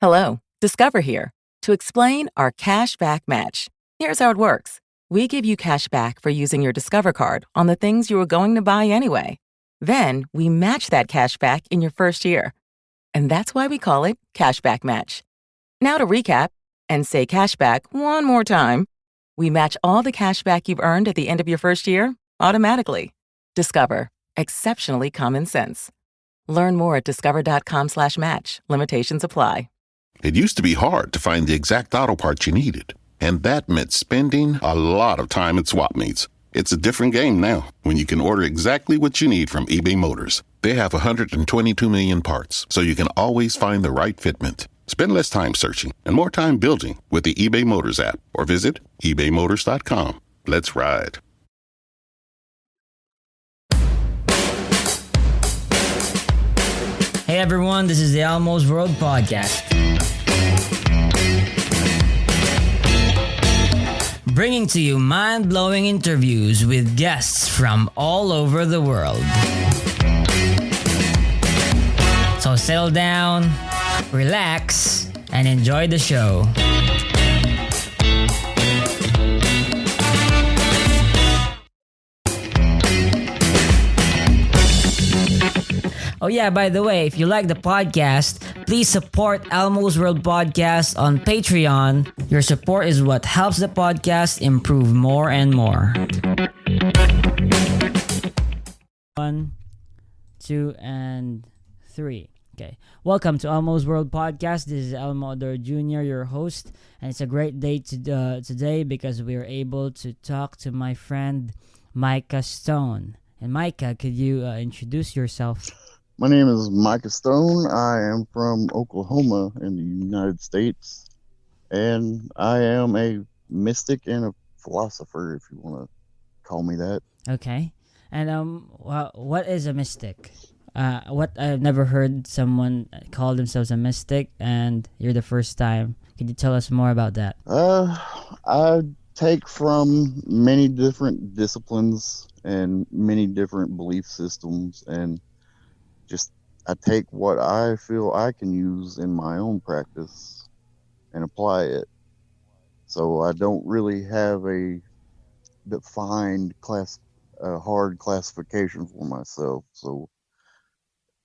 Hello, Discover here to explain our cash back match. Here's how it works. We give you cash back for using your Discover card on the things you were going to buy anyway. Then we match that cash back in your first year. And that's why we call it Cashback Match. Now to recap and say cashback one more time. We match all the cash back you've earned at the end of your first year automatically. Discover. Exceptionally common sense. Learn more at discover.com/match. Limitations apply. It used to be hard to find the exact auto parts you needed, and that meant spending a lot of time at swap meets. It's a different game now when you can order exactly what you need from eBay Motors. They have 122 million parts, so you can always find the right fitment. Spend less time searching and more time building with the eBay Motors app or visit ebaymotors.com. Let's ride. Hey everyone, this is the Almost World Podcast. Bringing to you mind-blowing interviews with guests from all over the world. So settle down, relax, and enjoy the show. Oh yeah, by the way, if you like the podcast, please support Almost World Podcast on Patreon. Your support is what helps the podcast improve more and more. 1, 2, and 3. Okay. Welcome to Almost World Podcast. This is Elmo Odor Jr., your host, and it's a great day today because we are able to talk to my friend Micah Stone. And Micah, could you introduce yourself? My name is Micah Stone. I am from Oklahoma in the United States, and I am a mystic and a philosopher, if you want to call me that. Okay. And what is a mystic? I've never heard someone call themselves a mystic, and you're the first time. Could you tell us more about that? I take from many different disciplines and many different belief systems, and I take what I feel I can use in my own practice and apply it. So I don't really have a defined hard classification for myself. So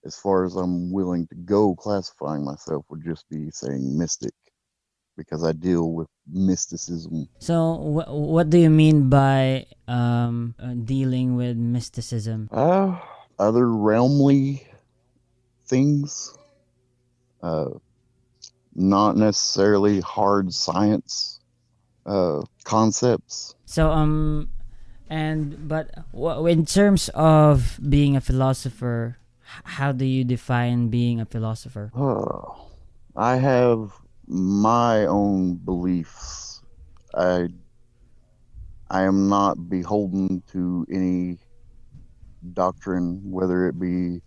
as far as I'm willing to go, classifying myself would just be saying mystic, because I deal with mysticism. So what do you mean by dealing with mysticism? Other realmly things, not necessarily hard science concepts. So in terms of being a philosopher, how do you define being a philosopher? I have my own beliefs. I am not beholden to any doctrine, whether it be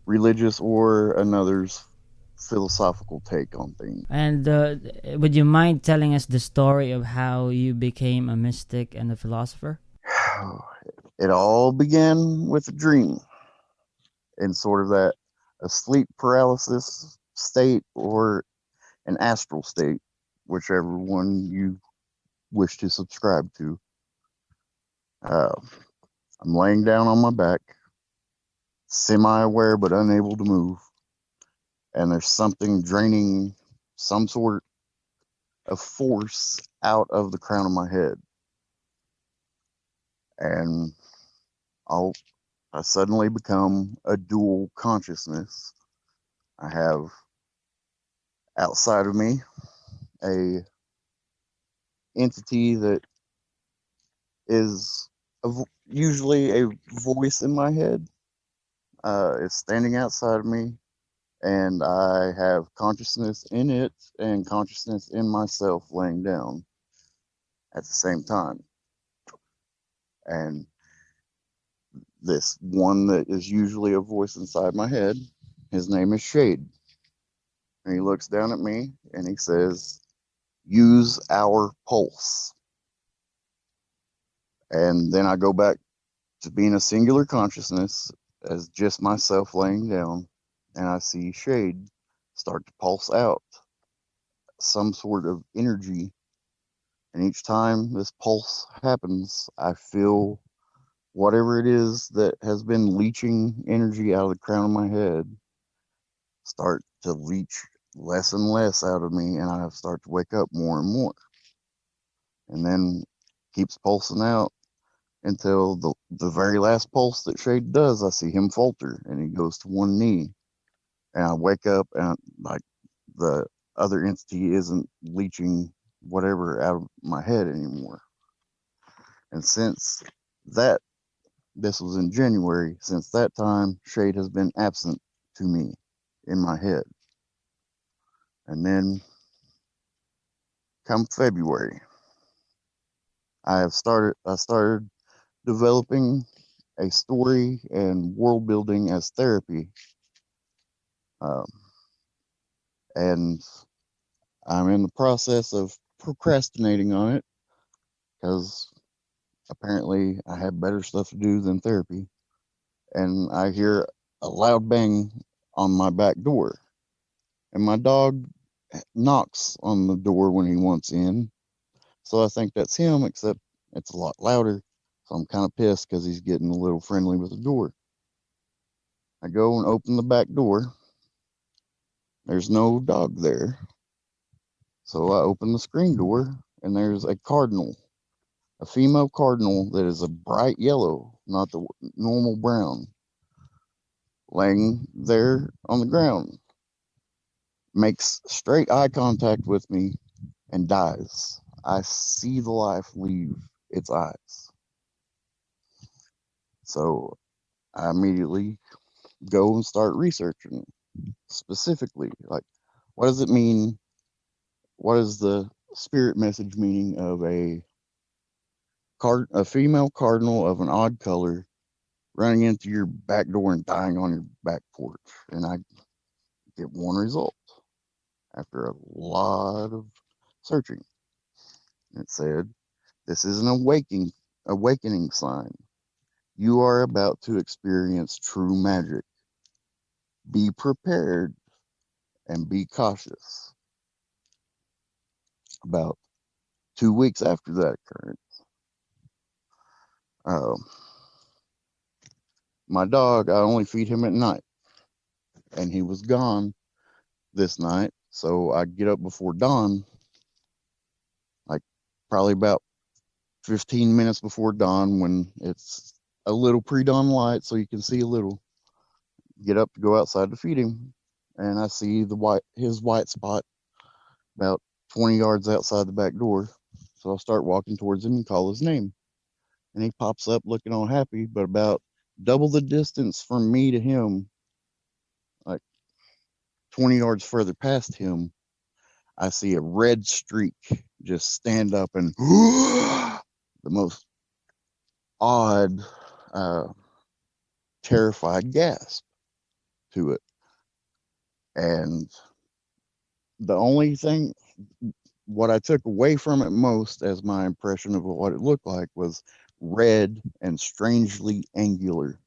religious or another's philosophical take on things. And would you mind telling us the story of how you became a mystic and a philosopher? It all began with a dream, in sort of that a sleep paralysis state or an astral state, whichever one you wish to subscribe to. I'm laying down on my back, semi-aware but unable to move, and there's something draining some sort of force out of the crown of my head. And I suddenly become a dual consciousness. I have outside of me a entity that is usually a voice in my head. It's standing outside of me, and I have consciousness in it and consciousness in myself laying down at the same time. And this one that is usually a voice inside my head, his name is Shade. And he looks down at me and he says, "Use our pulse." And then I go back to being a singular consciousness as just myself laying down, and I see Shade start to pulse out some sort of energy. And each time this pulse happens, I feel whatever it is that has been leaching energy out of the crown of my head start to leach less and less out of me, and I start to wake up more and more. And then keeps pulsing out until the very last pulse that Shade does, I see him falter and he goes to one knee. And I wake up and like the other entity isn't leaching whatever out of my head anymore. And since that, this was in January, since that time, Shade has been absent to me in my head. And then come February, I started developing a story and world building as therapy. Um, and I'm in the process of procrastinating on it because apparently I have better stuff to do than therapy. And I hear a loud bang on my back door. And my dog knocks on the door when he wants in. So I think that's him, except it's a lot louder. So I'm kind of pissed because he's getting a little friendly with the door. I go and open the back door. There's no dog there. So I open the screen door and there's a cardinal, a female cardinal that is a bright yellow, not the normal brown, laying there on the ground, makes straight eye contact with me and dies. I see the life leave its eyes. So I immediately go and start researching specifically, like, what does it mean? What is the spirit message meaning of a female cardinal of an odd color running into your back door and dying on your back porch? And I get one result after a lot of searching. It said, "This is an awakening sign. You are about to experience true magic. Be prepared and be cautious." About 2 weeks after that occurred, um, my dog, I only feed him at night, and he was gone this night. So I get up before dawn, like probably about 15 minutes before dawn when it's a little pre-dawn light so you can see a little. Get up to go outside to feed him, and I see his white spot about 20 yards outside the back door. So I start walking towards him and call his name. And he pops up looking all happy, but about double the distance from me to him, like 20 yards further past him, I see a red streak just stand up and the most odd, uh, terrified gasp to it. And the only thing, what I took away from it most as my impression of what it looked like was red and strangely angular.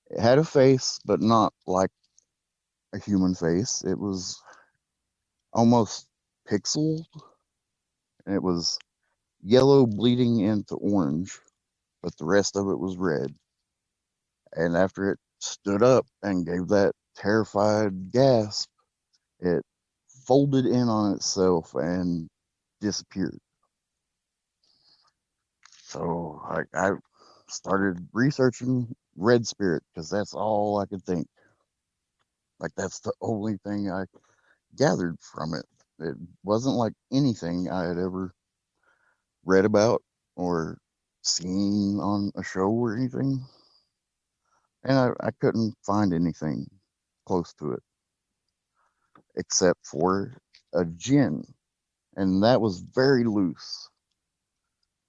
It had a face, but not like a human face. It was almost pixeled, and it was yellow bleeding into orange, but the rest of it was red. And after it stood up and gave that terrified gasp, it folded in on itself and disappeared. So I started researching red spirit because that's all I could think. Like that's the only thing I gathered from it. It wasn't like anything I had ever read about or seen on a show or anything. And I couldn't find anything close to it except for a gin. And that was very loose.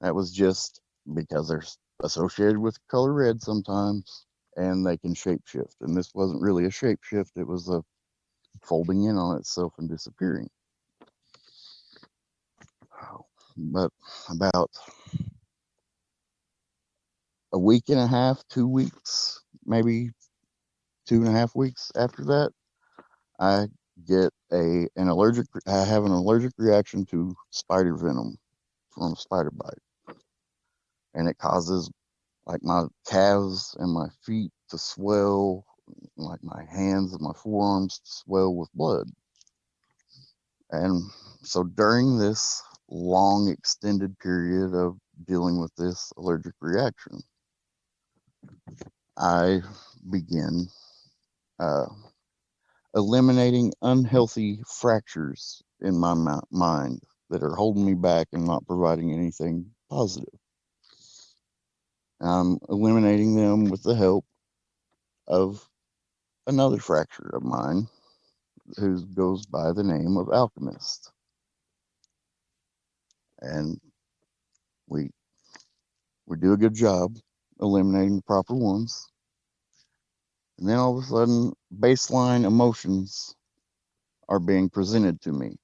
That was just because they're associated with color red sometimes and they can shapeshift. And this wasn't really a shapeshift, it was a folding in on itself and disappearing. But about a week and a half, 2 weeks, maybe 2.5 weeks after that, I get I have an allergic reaction to spider venom from a spider bite, and it causes like my calves and my feet to swell, like my hands and my forearms to swell with blood. And so during this long extended period of dealing with this allergic reaction, I begin uh, eliminating unhealthy fractures in my mind that are holding me back and not providing anything positive. I'm eliminating them with the help of another fracture of mine who goes by the name of Alchemist. And we we do a good job eliminating the proper ones. And then all of a sudden, baseline emotions are being presented to me.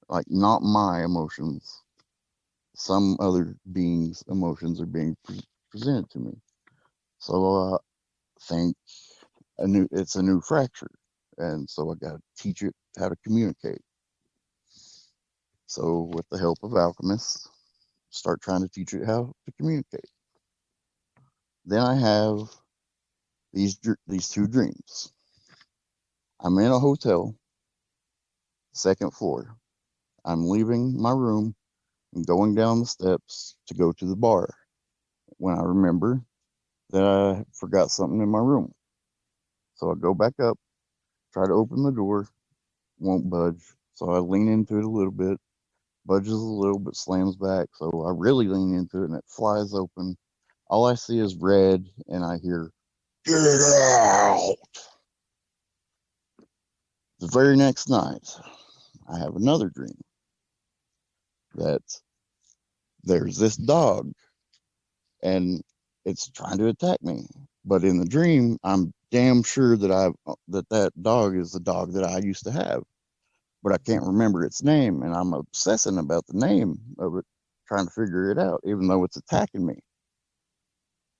Like, not my emotions, some other being's emotions are being presented to me. So think it's a new fracture. And so I got to teach it how to communicate. So with the help of alchemists, start trying to teach it how to communicate. Then I have these two dreams. I'm in a hotel, second floor. I'm leaving my room and going down the steps to go to the bar when I remember that I forgot something in my room. So I go back up, try to open the door, won't budge. So I lean into it a little bit, budges a little bit, slams back. So I really lean into it and it flies open. All I see is red and I hear, "Get out!" The very next night, I have another dream that there's this dog and it's trying to attack me. But in the dream, I'm damn sure that dog is the dog that I used to have, but I can't remember its name, and I'm obsessing about the name of it, trying to figure it out, even though it's attacking me.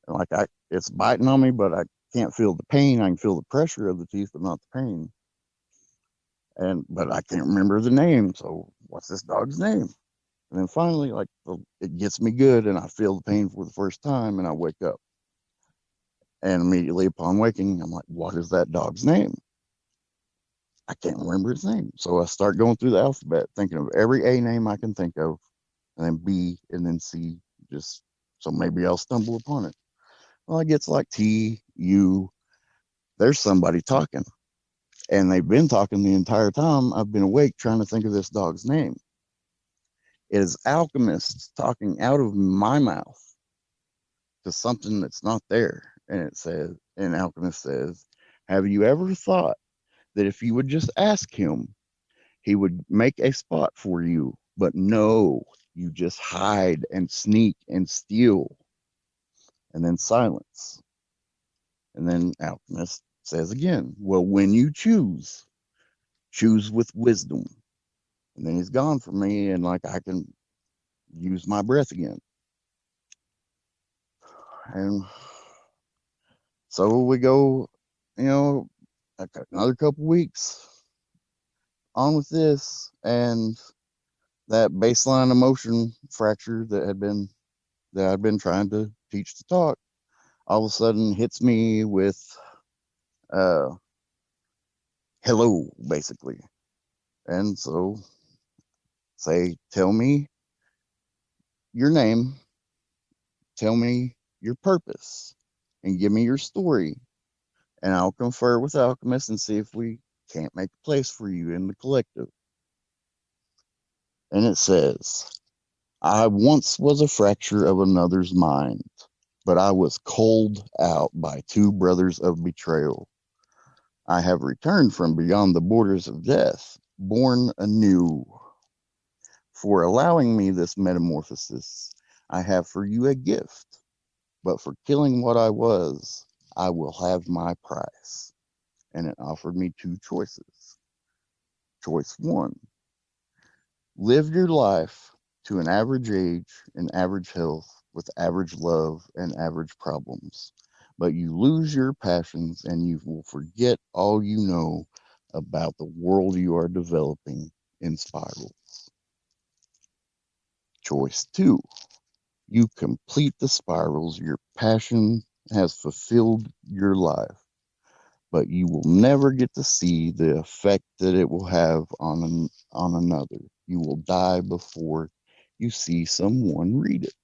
And it's biting on me, but I can't feel the pain. I can feel the pressure of the teeth, but not the pain. But I can't remember the name. So what's this dog's name? And then finally, it gets me good, and I feel the pain for the first time, and I wake up. And immediately upon waking, I'm like, what is that dog's name? I can't remember its name. So I start going through the alphabet, thinking of every A name I can think of, and then B, and then C, just so maybe I'll stumble upon it. Well, it gets like T, U. There's somebody talking, and they've been talking the entire time I've been awake trying to think of this dog's name. It is alchemists talking out of my mouth to something that's not there. And alchemist says, have you ever thought that if you would just ask him, he would make a spot for you? But no, you just hide and sneak and steal. And then silence. And then alchemist says again, well, when you choose with wisdom. And then he's gone from me, and I can use my breath again. And so we go, another couple weeks on with this, and that baseline emotion fracture that I'd been trying to teach to talk all of a sudden hits me with hello, basically. And so tell me your name, tell me your purpose, and give me your story, and I'll confer with alchemists and see if we can't make a place for you in the collective. And it says, I once was a fracture of another's mind, but I was culled out by two brothers of betrayal. I have returned from beyond the borders of death, born anew. For allowing me this metamorphosis, I have for you a gift, but for killing what I was, I will have my price. And it offered me two choices. Choice one, live your life to an average age and average health with average love and average problems, but you lose your passions and you will forget all you know about the world you are developing in spirals. Choice 2. You complete the spirals. Your passion has fulfilled your life, but you will never get to see the effect that it will have on another. You will die before you see someone read it.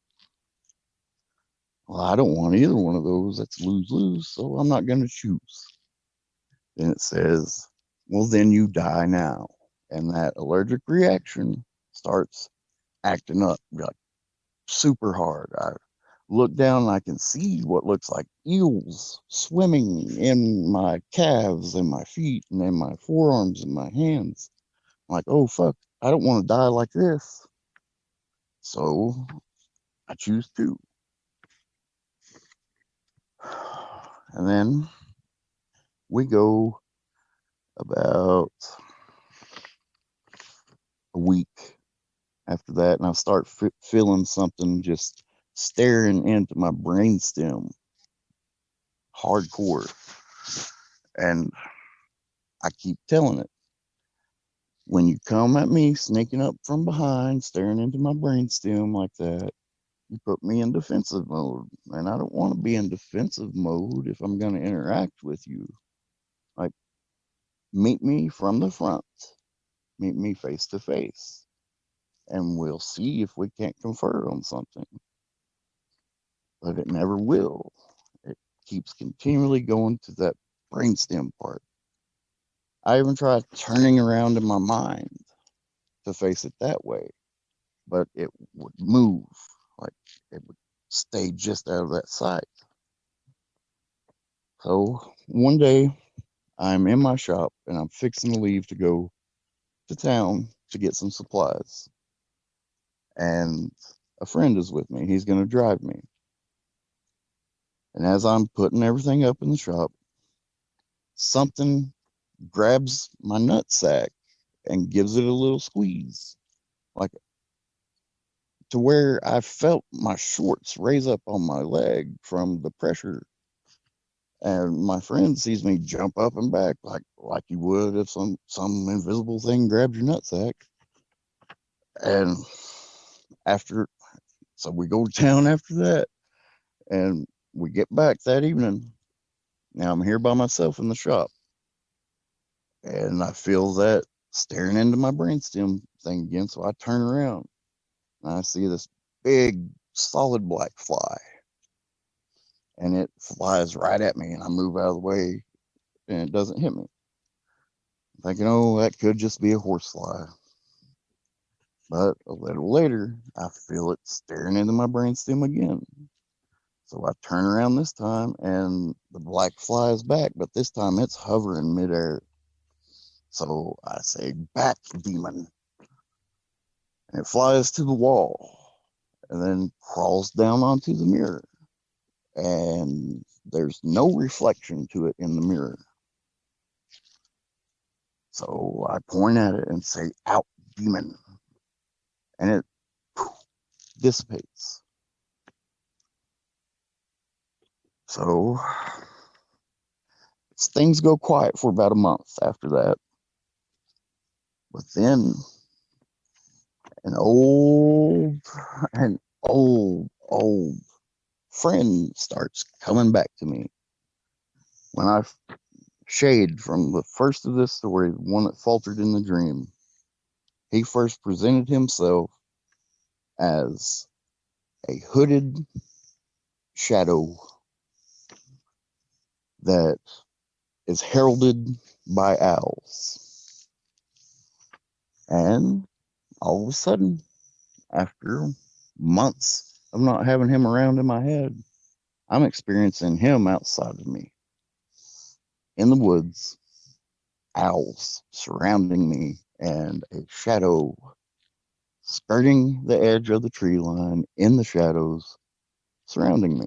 Well, I don't want either one of those. That's lose-lose, so I'm not going to choose. Then it says, well, then you die now. And that allergic reaction starts acting up like super hard. I look down and I can see what looks like eels swimming in my calves and my feet and in my forearms and my hands. I'm like, oh, fuck, I don't want to die like this. So I choose to. And then we go about a week after that, and I start feeling something just staring into my brainstem hardcore. And I keep telling it, when you come at me sneaking up from behind, staring into my brainstem like that, you put me in defensive mode. And I don't want to be in defensive mode if I'm going to interact with you. Like, meet me from the front, meet me face to face, and we'll see if we can't confer on something. But it never will. It keeps continually going to that brainstem part. I even tried turning around in my mind to face it that way, but it would move, like it would stay just out of that sight. So one day I'm in my shop and I'm fixing to leave to go to town to get some supplies. And a friend is with me. He's going to drive me. And as I'm putting everything up in the shop, something grabs my nutsack and gives it a little squeeze, like to where I felt my shorts raise up on my leg from the pressure. And my friend sees me jump up and back like you would if some invisible thing grabbed your nutsack. And after, so we go to town after that, and we get back that evening. Now I'm here by myself in the shop, and I feel that staring into my brainstem thing again. So I turn around and I see this big solid black fly, and it flies right at me, and I move out of the way, and it doesn't hit me. I'm thinking, oh, that could just be a horsefly. But a little later, I feel it staring into my brainstem again. So I turn around this time, and the black fly is back, but this time it's hovering midair. So I say, back, demon. And it flies to the wall and then crawls down onto the mirror. And there's no reflection to it in the mirror. So I point at it and say, out, demon. And it dissipates. So things go quiet for about a month after that. But then an old friend starts coming back to me. When I shade from the first of this story, the one that faltered in the dream, he first presented himself as a hooded shadow that is heralded by owls. And all of a sudden, after months of not having him around in my head, I'm experiencing him outside of me in the woods, owls surrounding me, and a shadow skirting the edge of the tree line in the shadows surrounding me.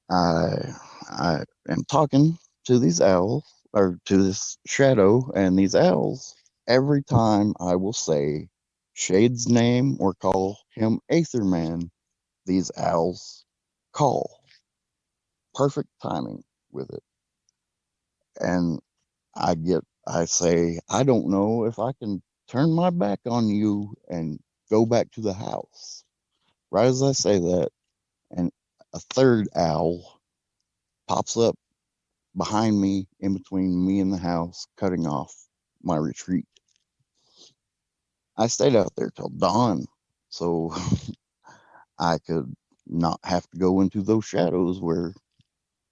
I am talking to these owls, or to this shadow and these owls, every time I will say Shade's name or call him Aetherman, these owls call. Perfect timing with it. And I say, I don't know if I can turn my back on you and go back to the house. Right as I say that, and a third owl pops up behind me, in between me and the house, cutting off my retreat. I stayed out there till dawn, so I could not have to go into those shadows where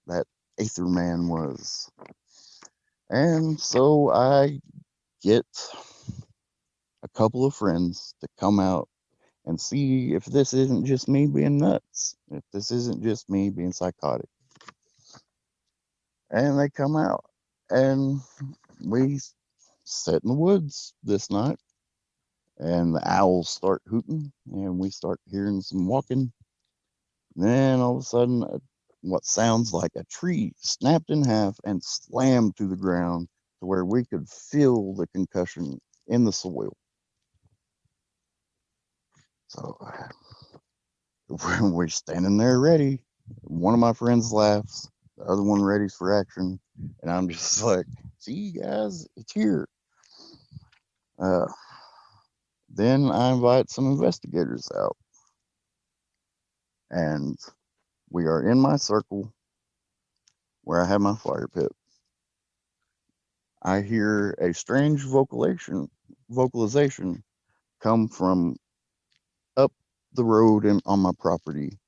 that Aether Man was. And so I get a couple of friends to come out and see if this isn't just me being nuts, if this isn't just me being psychotic. And they come out, and we sit in the woods this night, and the owls start hooting, and we start hearing some walking. Then all of a sudden, what sounds like a tree snapped in half and slammed to the ground to where we could feel the concussion in the soil. So when we're standing there ready, one of my friends laughs, the other one readies for action, and I'm just like, "See, guys, it's here." Uh, then I invite some investigators out, and we are in my circle where I have my fire pit. I hear a strange vocalization come from up the road and on my property.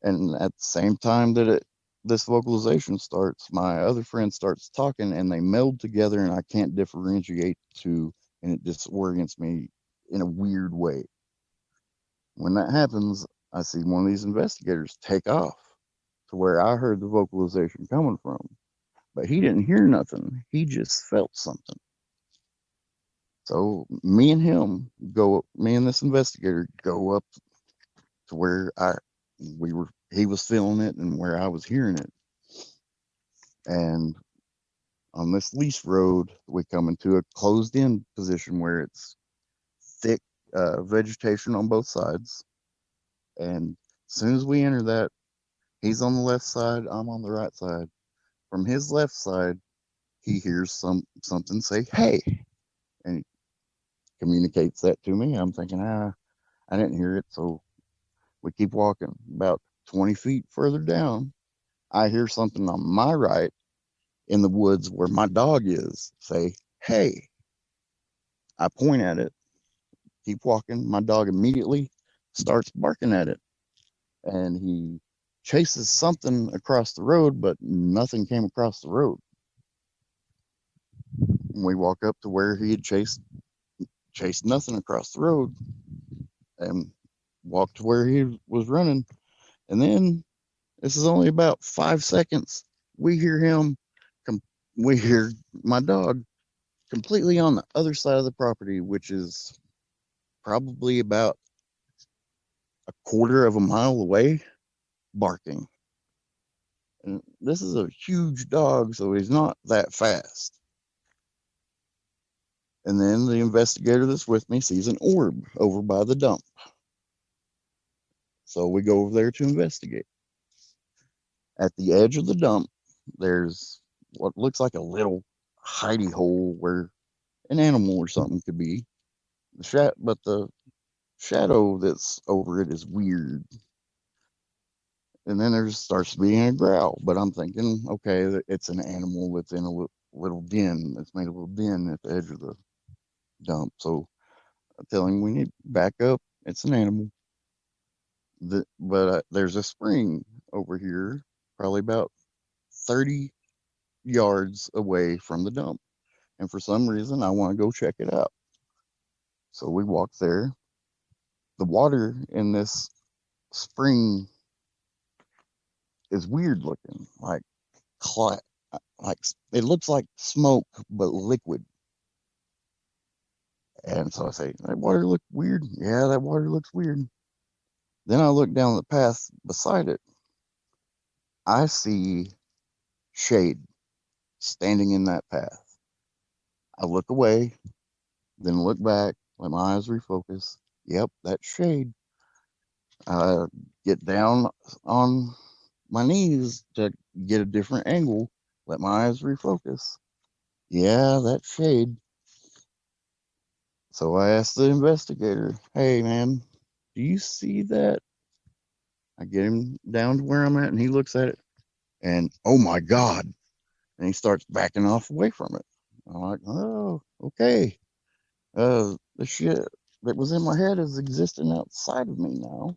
And at the same time that this vocalization starts, my other friend starts talking, and they meld together, and I can't differentiate the two, and it disorients me in a weird way. When that happens, I see one of these investigators take off to where I heard the vocalization coming from, but he didn't hear nothing. He just felt something. So me and this investigator go up to where he was feeling it and where I was hearing it. And on this lease road, we come into a closed in position where it's thick vegetation on both sides. And as soon as we enter that, he's on the left side, I'm on the right side. From his left side, he hears something say, "Hey," and he communicates that to me. I'm thinking, I didn't hear it. So we keep walking. About 20 feet further down, I hear something on my right in the woods where my dog is say, "Hey." I point at it, keep walking. My dog immediately starts barking at it, and he chases something across the road, but nothing came across the road. We walk up to where he had chased nothing across the road, and walked to where he was running. And then this is only about 5 seconds. We hear him. We hear my dog completely on the other side of the property, which is probably about a quarter of a mile away, barking. And this is a huge dog, so he's not that fast. And then the investigator that's with me sees an orb over by the dump. So we go over there to investigate. At the edge of the dump, there's what looks like a little hidey hole where an animal or something could be. But the shadow that's over it is weird. And then there starts being a growl. But I'm thinking, okay, it's an animal that's in a little den. It's made a little den at the edge of the dump. So I tell him we need to back up. It's an animal. But there's a spring over here, probably about 30 yards away from the dump. And for some reason, I want to go check it out. So we walk there. The water in this spring is weird looking, like it looks like smoke but liquid. And so I say, "That water looks weird." "Yeah, that water looks weird." Then I look down the path beside it. I see shade standing in that path. I look away, then look back, let my eyes refocus. Yep, that's shade. I get down on my knees to get a different angle, let my eyes refocus. Yeah, that shade. So I asked the investigator, hey man, do you see that? I get him down to where I'm at and he looks at it and oh my God. And he starts backing off away from it. I'm like, oh, okay. The shit that was in my head is existing outside of me now.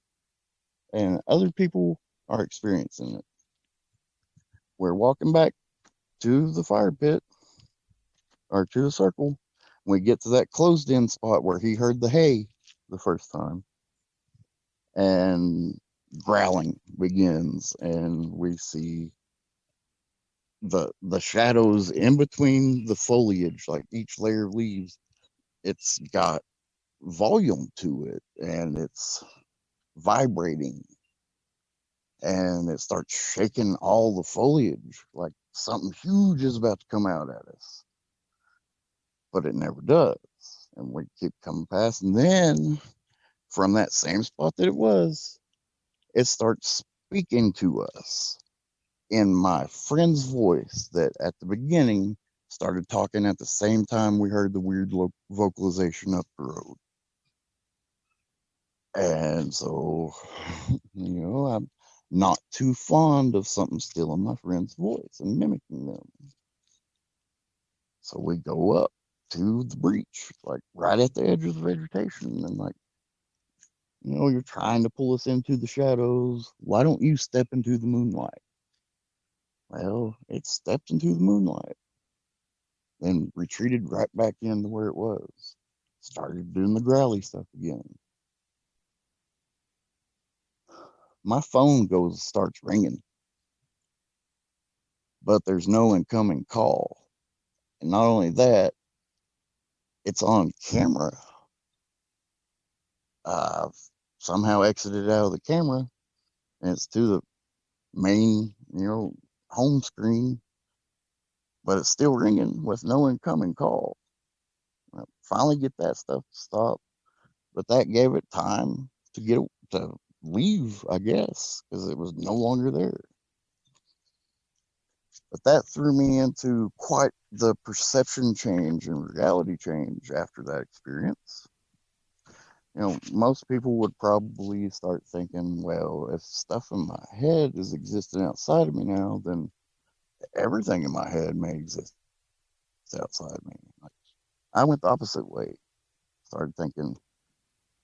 And other people are experiencing it. We're walking back to the fire pit or to the circle. We get to that closed in spot where he heard the hay the first time. And growling begins and we see the shadows in between the foliage, like each layer of leaves. It's got volume to it and it's vibrating and it starts shaking all the foliage like something huge is about to come out at us, but it never does. And we keep coming past, and then from that same spot that it was, it starts speaking to us in my friend's voice that at the beginning started talking at the same time we heard the weird vocalization up the road. And so, I'm not too fond of something stealing my friend's voice and mimicking them. So we go up to the breach, like right at the edge of the vegetation, and like, you're trying to pull us into the shadows. Why don't you step into the moonlight? Well, it stepped into the moonlight, then retreated right back into where it was. Started doing the growly stuff again. My phone starts ringing, but there's no incoming call. And not only that, it's on camera. I've somehow exited out of the camera and it's to the main, home screen, but it's still ringing with no incoming call. I finally get that stuff to stop, but that gave it time to leave, I guess, because it was no longer there. But that threw me into quite the perception change and reality change after that experience. Most people would probably start thinking, well, if stuff in my head is existing outside of me now, then everything in my head may exist outside me. Like, I went the opposite way. Started thinking,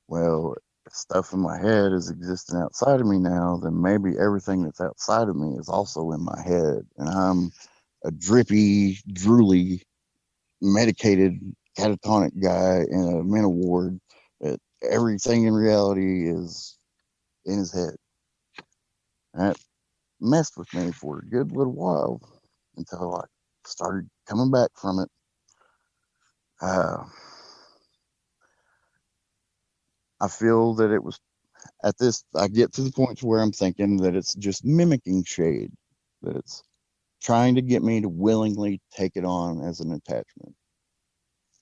well, if stuff in my head is existing outside of me now, then maybe everything that's outside of me is also in my head. And I'm a drippy, drooly, medicated, catatonic guy in a mental ward that everything in reality is in his head. And that messed with me for a good little while until I started coming back from it. I feel that it was I get to the point where I'm thinking that it's just mimicking shade, that it's trying to get me to willingly take it on as an attachment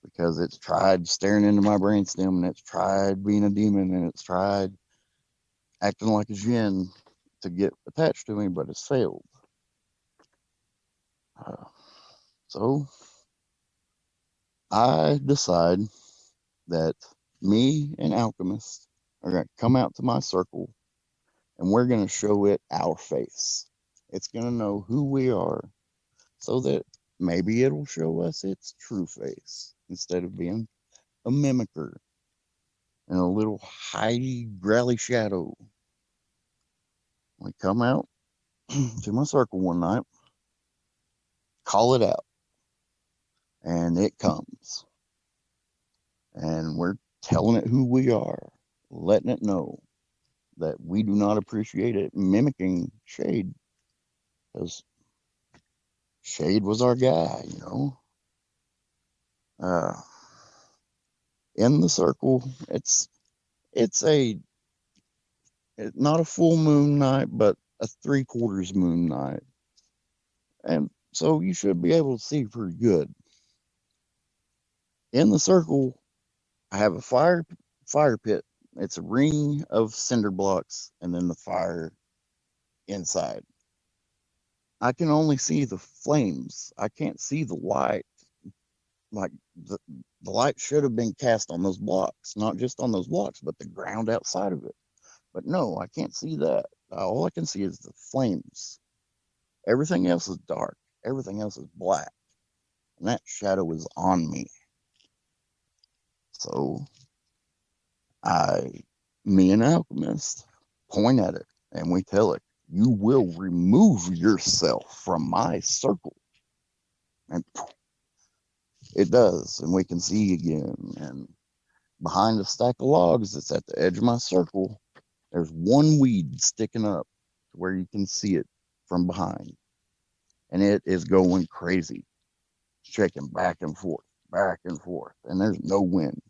because it's tried staring into my brainstem and it's tried being a demon and it's tried acting like a djinn to get attached to me, but it's failed. So I decide that me and Alchemist are going to come out to my circle and we're going to show it our face. It's going to know who we are so that maybe it'll show us its true face instead of being a mimicker and a little hidey, growly shadow. We come out to my circle one night, call it out, and it comes. And we're telling it who we are, letting it know that we do not appreciate it mimicking Shade because Shade was our guy. Uh, in the circle, it's not a full moon night, but a 3/4 moon night, and so you should be able to see pretty good. In the circle, I have a fire pit. It's a ring of cinder blocks, and then the fire inside. I can only see the flames. I can't see the light like the light should have been cast on those blocks, not just on those blocks, but the ground outside of it. But no, I can't see that. All I can see is the flames. Everything else is dark. Everything else is black. And that shadow is on me. So me and Alchemist point at it and we tell it, you will remove yourself from my circle. And it does. And we can see again. And behind a stack of logs that's at the edge of my circle, there's one weed sticking up to where you can see it from behind. And it is going crazy, shaking back and forth, and there's no wind.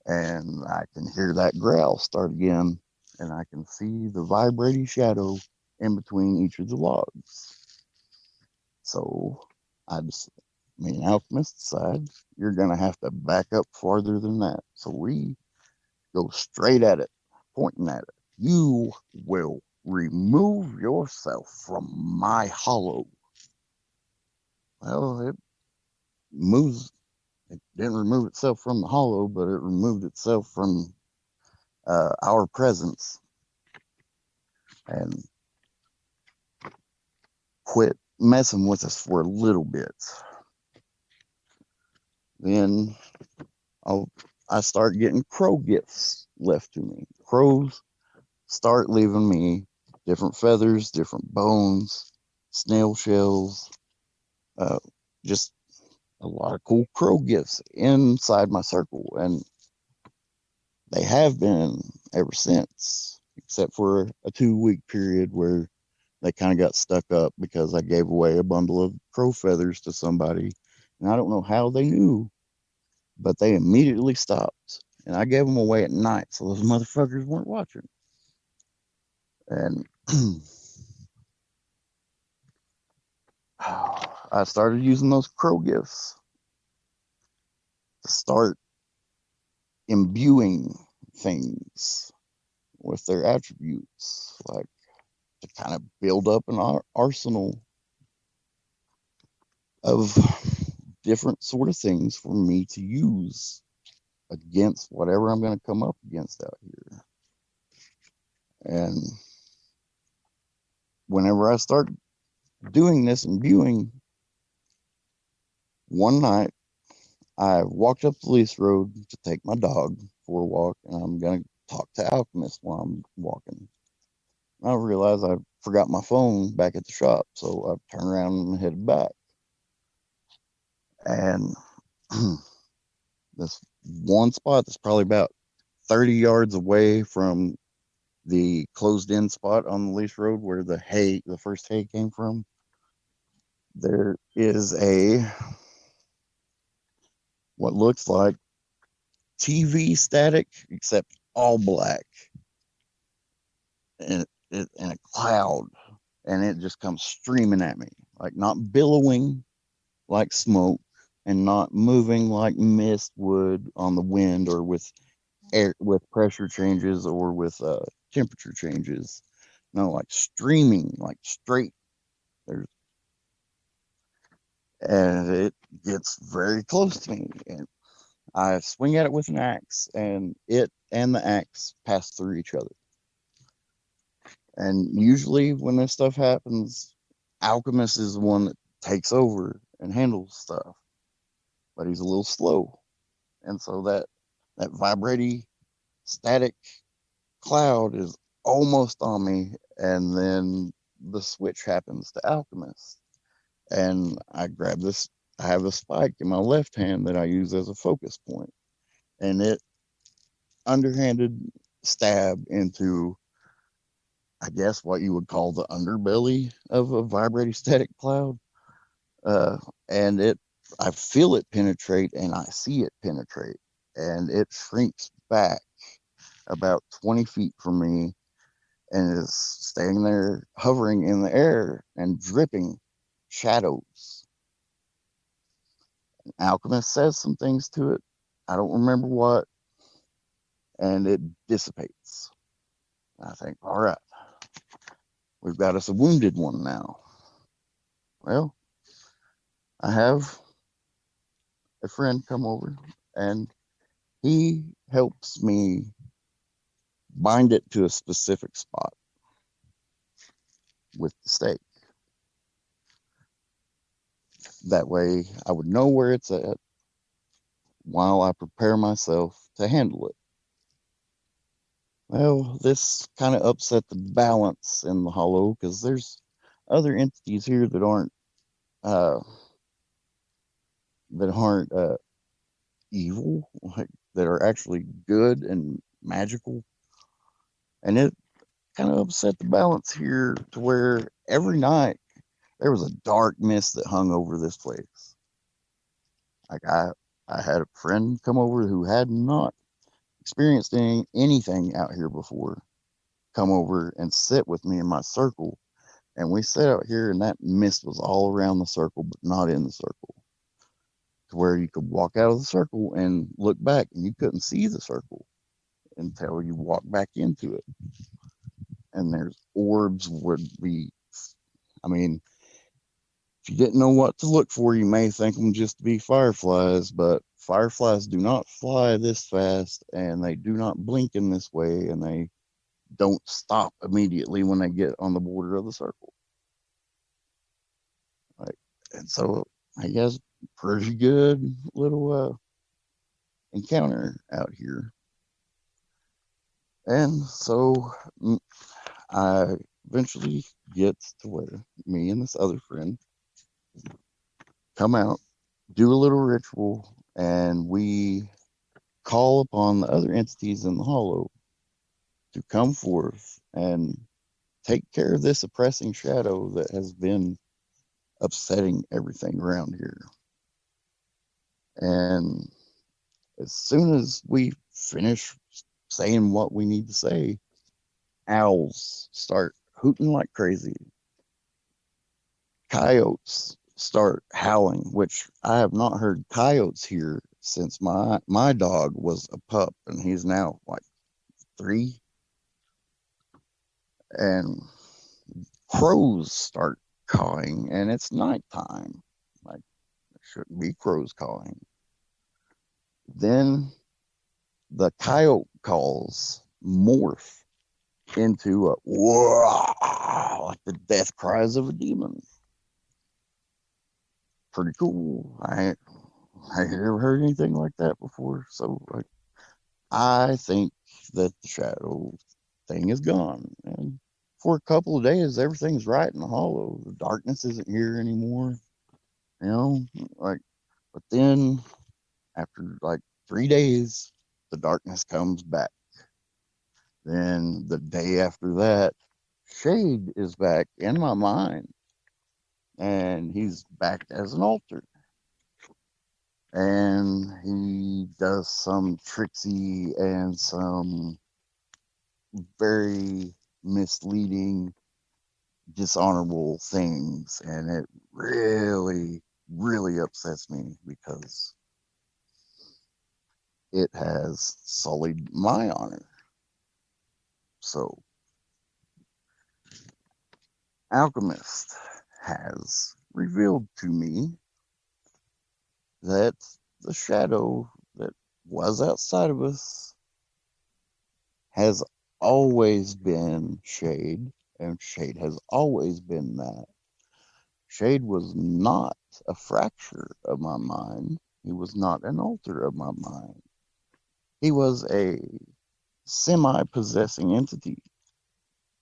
And I can hear that growl start again, and I can see the vibrating shadow in between each of the logs. So me and Alchemist decide you're going to have to back up farther than that. So we go straight at it, pointing at it. You will remove yourself from my hollow. Well, it moves. It didn't remove itself from the hollow, but it removed itself from our presence and quit messing with us for a little bit. Then I start getting crow gifts left to me. Crows start leaving me different feathers, different bones, snail shells, just a lot of cool crow gifts inside my circle. And they have been ever since, except for a 2-week period where they kind of got stuck up because I gave away a bundle of crow feathers to somebody. And I don't know how they knew, but they immediately stopped. And I gave them away at night, so those motherfuckers weren't watching. And I started using those crow gifts to start imbuing things with their attributes, like to kind of build up an arsenal of different sort of things for me to use against whatever I'm going to come up against out here. And whenever I start doing this and viewing, one night I walked up the lease road to take my dog for a walk, and I'm going to talk to Alchemist while I'm walking. I realized I forgot my phone back at the shop, so I turned around and headed back. And this one spot that's probably about 30 yards away from the closed in spot on the lease road where the first hay came from, there is what looks like TV static, except all black, and a cloud, and it just comes streaming at me, like not billowing like smoke and not moving like mist would on the wind or with air, with pressure changes or with temperature changes. No, like streaming, like straight. There's and it gets very close to me, and I swing at it with an axe, and it and the axe pass through each other. And usually, when this stuff happens, Alchemist is the one that takes over and handles stuff, but he's a little slow, and so that vibrating static cloud is almost on me, and then the switch happens to Alchemist, and I grab this. I have a spike in my left hand that I use as a focus point, and it underhanded stab into, I guess, what you would call the underbelly of a vibrating static cloud. And I feel it penetrate and I see it penetrate, and it shrinks back about 20 feet from me and is staying there, hovering in the air and dripping shadows. Alchemist says some things to it. I don't remember what, and it dissipates. I think, all right, we've got us a wounded one now. Well, I have a friend come over, and he helps me bind it to a specific spot with the stake. That way I would know where it's at while I prepare myself to handle it. Well, this kind of upset the balance in the hollow because there's other entities here uh, that aren't evil, like that are actually good and magical, and it kind of upset the balance here to where every night there was a dark mist that hung over this place. Like I had a friend come over who had not experienced anything out here before come over and sit with me in my circle. And we sat out here, and that mist was all around the circle, but not in the circle. To where you could walk out of the circle and look back, and you couldn't see the circle until you walk back into it. And there's orbs would be, I mean, if you didn't know what to look for, you may think them just to be fireflies, but fireflies do not fly this fast, and they do not blink in this way, and they don't stop immediately when they get on the border of the circle. Like, and so I guess pretty good little encounter out here. And so I eventually get to where me and this other friend come out, do a little ritual, and we call upon the other entities in the hollow to come forth and take care of this oppressing shadow that has been upsetting everything around here. And as soon as we finish saying what we need to say, owls start hooting like crazy. Coyotes start howling, which I have not heard coyotes here since my dog was a pup, and he's now like 3. And crows start cawing, and it's nighttime. Like, it shouldn't be crows cawing. Then the coyote calls morph into a whoa, like the death cries of a demon. Pretty cool. I never heard anything like that before. So like, I think that the shadow thing is gone. And for a couple of days, everything's right in the hollow. The darkness isn't here anymore. You know, like, but then after like 3 days, the darkness comes back. Then the day after that, Shade is back in my mind, and he's back as an altar. And he does some tricksy and some very misleading, dishonorable things, and it really, really upsets me because it has sullied my honor. So, Alchemist has revealed to me that the shadow that was outside of us has always been Shade, and Shade has always been that. Shade was not a fracture of my mind. He was not an alter of my mind. He was a semi-possessing entity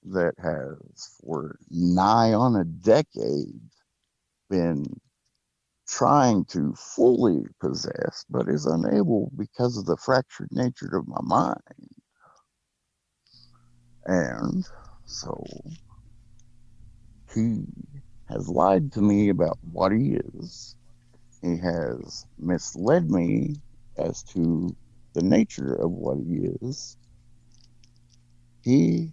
that has, for nigh on a decade, been trying to fully possess, but is unable because of the fractured nature of my mind. And so he has lied to me about what he is. He has misled me as to the nature of what he is. He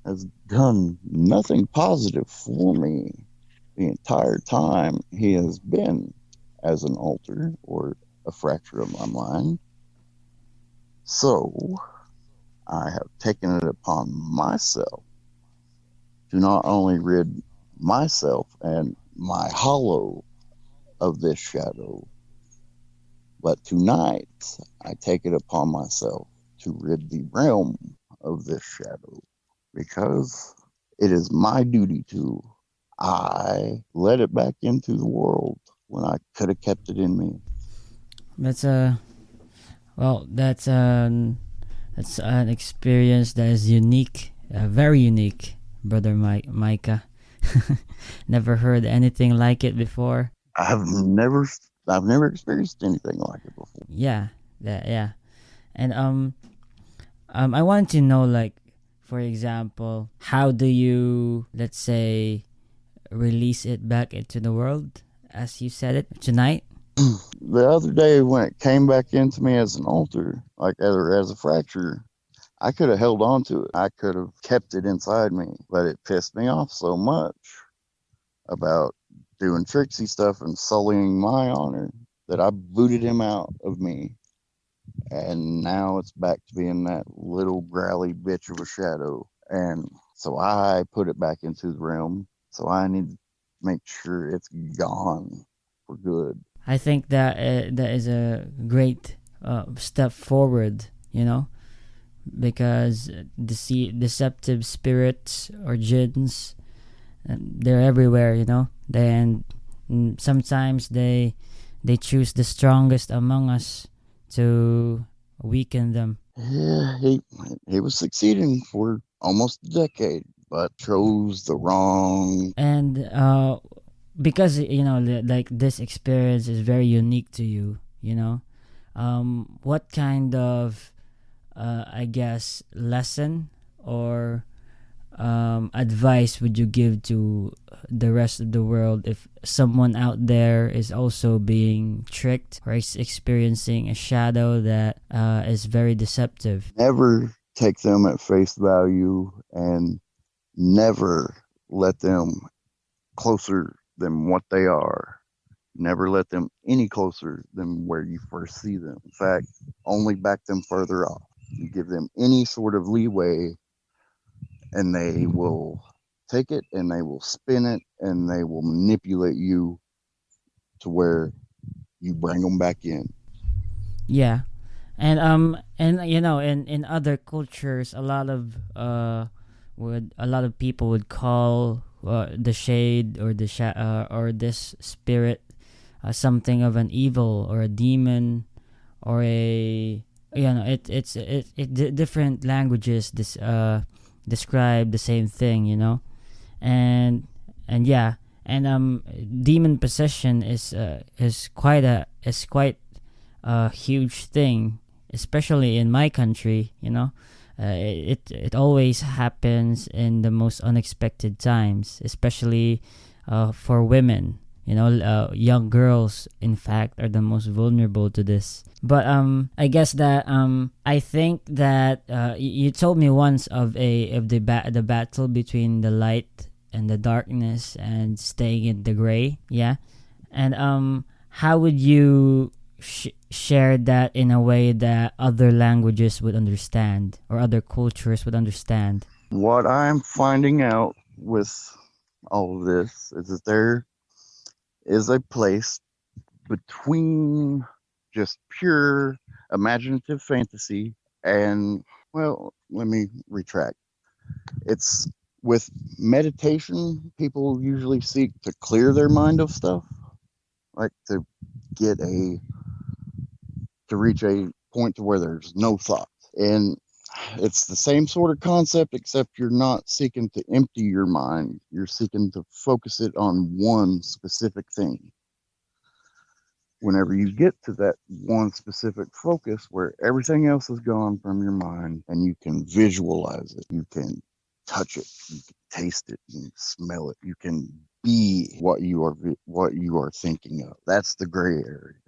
has done nothing positive for me the entire time he has been as an alter or a fracture of my mind. So I have taken it upon myself to not only rid myself and my hollow of this shadow, But tonight, I take it upon myself to rid the realm of this shadow because it is my duty to. I let it back into the world when I could have kept it in me. That's a well. That's an experience that is unique, very unique, brother Micah. Never heard anything like it before. I've never, I've never experienced anything like it before. Yeah, yeah. And I wanted to know, like, for example, how do you, let's say, release it back into the world, as you said it tonight? The other day when it came back into me as an alter, like either as a fracture, I could have held on to it. I could have kept it inside me, but it pissed me off so much about doing tricksy stuff and sullying my honor that I booted him out of me. And now it's back to being that little growly bitch of a shadow. And so I put it back into the realm. So I need to make sure it's gone for good. I think that that is a great step forward, because deceptive spirits or jinns, they're everywhere, and sometimes they choose the strongest among us to weaken them. Yeah, he was succeeding for almost a decade, but chose the wrong. And because like this experience is very unique to you, what kind of I guess lesson or advice would you give to the rest of the world if someone out there is also being tricked or is experiencing a shadow that is very deceptive? Never take them at face value and never let them closer than what they are. Never let them any closer than where you first see them. In fact, only back them further off. You give them any sort of leeway and they will take it and they will spin it and they will manipulate you to where you bring them back in. Yeah. And in other cultures, a lot of people would call the shade or or this spirit something of an evil or a demon or a different languages describe the same thing, and yeah, and demon possession is quite a huge thing, especially in my country. It always happens in the most unexpected times, especially for women. Young girls, in fact, are the most vulnerable to this. But I guess that I think that you told me once of the battle between the light and the darkness and staying in the gray. Yeah, and how would you share that in a way that other languages would understand or other cultures would understand? What I'm finding out with all of this is that there is a place between just pure imaginative fantasy and, well, let me retract. It's with meditation, people usually seek to clear their mind of stuff, like to get to reach a point to where there's no thought. And it's the same sort of concept, except you're not seeking to empty your mind. You're seeking to focus it on one specific thing. Whenever you get to that one specific focus where everything else is gone from your mind and you can visualize it, you can touch it, you can taste it, you can smell it, you can be what you are thinking of. That's the gray area.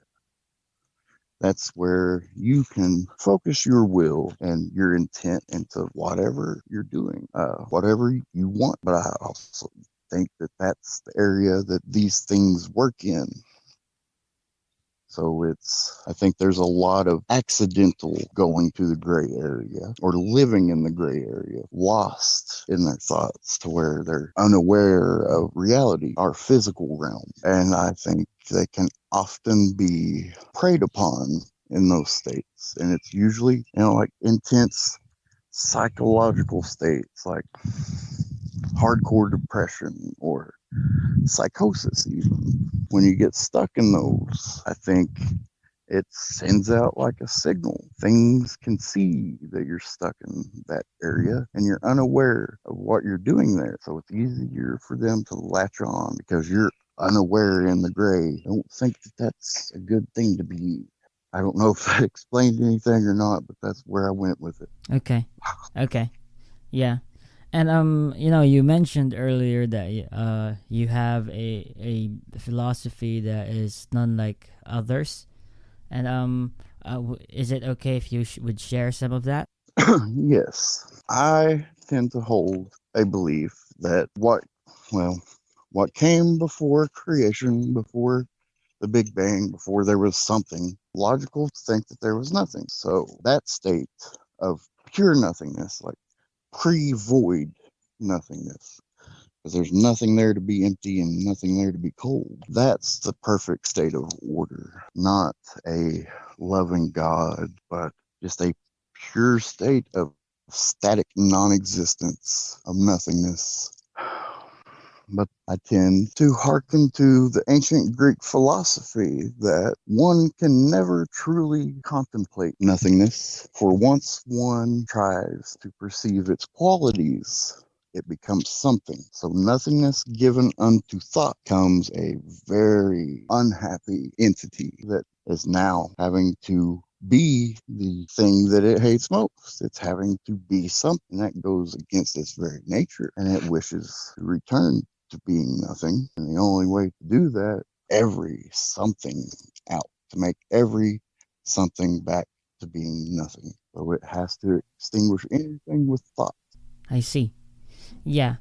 That's where you can focus your will and your intent into whatever you're doing, whatever you want. But I also think that that's the area that these things work in. So I think there's a lot of accidental going to the gray area or living in the gray area, lost in their thoughts to where they're unaware of reality, our physical realm. And I think they can often be preyed upon in those states. And it's usually, like intense psychological states like hardcore depression or psychosis. Even when you get stuck in those, I think it sends out like a signal. Things can see that you're stuck in that area and you're unaware of what you're doing there. So it's easier for them to latch on because you're unaware in the gray. I don't think that that's a good thing to be. I don't know if that explained anything or not, but that's where I went with it. Okay. Yeah. And you mentioned earlier that you have a philosophy that is none like others. And is it okay if you would share some of that? Yes, I tend to hold a belief that what came before creation, before the Big Bang, before there was something, logical to think that there was nothing. So that state of pure nothingness, like pre-void nothingness, because there's nothing there to be empty and nothing there to be cold. That's the perfect state of order, not a loving God, but just a pure state of static non-existence, of nothingness. But I tend to hearken to the ancient Greek philosophy that one can never truly contemplate nothingness, for once one tries to perceive its qualities, it becomes something. So nothingness given unto thought becomes a very unhappy entity that is now having to be the thing that it hates most. It's having to be something that goes against its very nature, and it wishes to return to being nothing. And the only way to do that, every something out, to make every something back to being nothing. So it has to extinguish anything with thought. I see. Yeah.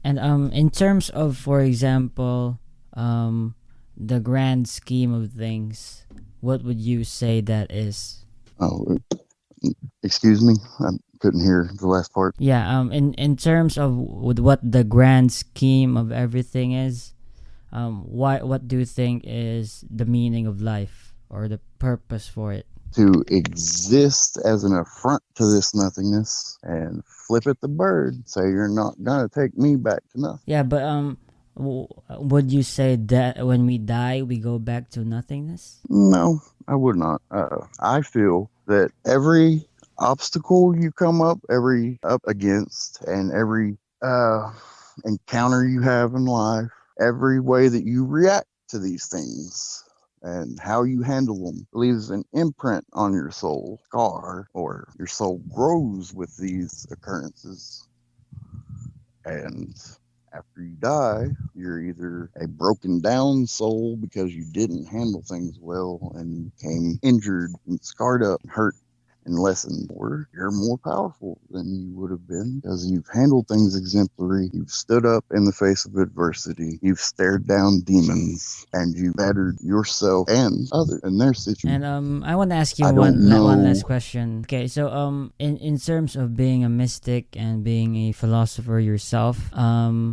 And in terms of, for example, the grand scheme of things, what would you say that is? Oh, excuse me, I couldn't hear the last part. Yeah, in terms of with what the grand scheme of everything is, what do you think is the meaning of life or the purpose for it? To exist as an affront to this nothingness and flip it the bird, say you're not gonna take me back to nothing. Yeah, but would you say that when we die we go back to nothingness? No, I would not. I feel that every obstacle you come up against, and every encounter you have in life, every way that you react to these things and how you handle them leaves an imprint on your soul, scar, or your soul grows with these occurrences. And after you die, you're either a broken down soul because you didn't handle things well and you became injured and scarred up, hurt and lessened, or you're more powerful than you would have been because you've handled things exemplary, you've stood up in the face of adversity, you've stared down demons, and you bettered yourself and others in their situation. And I want to ask you I one don't one know. last question. Okay, so in terms of being a mystic and being a philosopher yourself,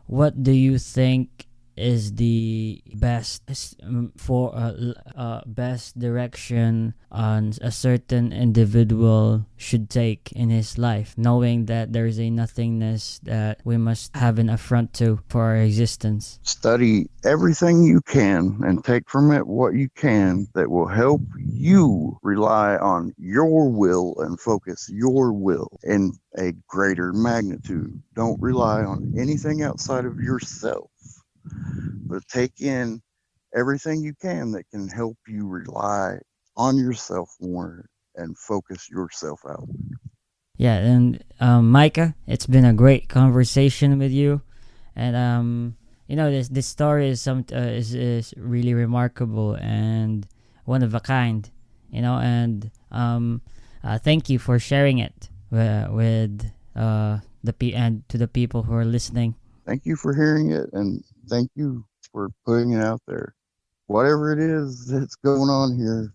what do you think is the best best direction on a certain individual should take in his life, knowing that there is a nothingness that we must have an affront to for our existence? Study everything you can and take from it what you can that will help you rely on your will and focus your will in a greater magnitude. Don't rely on anything outside of yourself, but take in everything you can that can help you rely on yourself more and focus yourself out. Yeah, and Micah, it's been a great conversation with you, and this story is really remarkable and one of a kind, and thank you for sharing it with and to the people who are listening. Thank you for hearing it, and thank you for putting it out there. whatever it is that's going on here,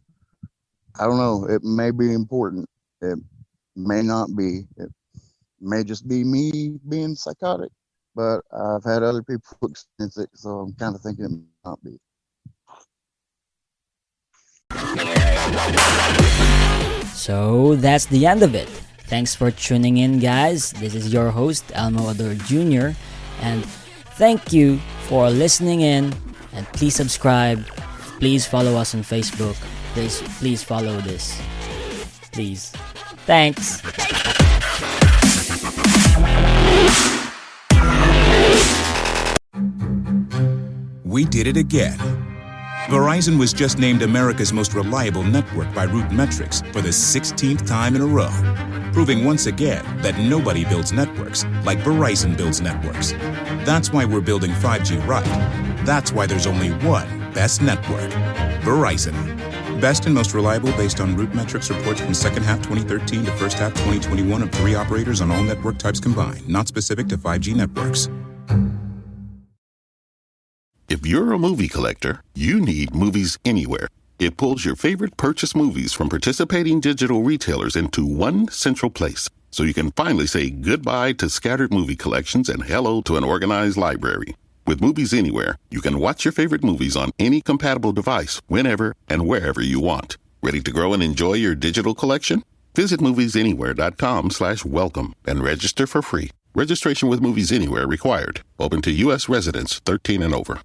I don't know. It may be important. It may not be. It may just be me being psychotic. But I've had other people experience it, so I'm kind of thinking it may not be. So that's the end of it. Thanks for tuning in, guys. This is your host, Elmo Ador Jr. And thank you for listening in. And please subscribe. Please follow us on Facebook. Please follow this. Please. Thanks. We did it again. Verizon was just named America's most reliable network by Root Metrics for the 16th time in a row, proving once again that nobody builds networks like Verizon builds networks. That's why we're building 5G right. That's why there's only one best network, Verizon. Best and most reliable based on Root Metrics reports from second half 2013 to first half 2021 of 3 operators on all network types combined, not specific to 5G networks. If you're a movie collector, you need Movies Anywhere. It pulls your favorite purchase movies from participating digital retailers into one central place, so you can finally say goodbye to scattered movie collections and hello to an organized library. With Movies Anywhere, you can watch your favorite movies on any compatible device, whenever and wherever you want. Ready to grow and enjoy your digital collection? Visit moviesanywhere.com/welcome and register for free. Registration with Movies Anywhere required. Open to U.S. residents 13 and over.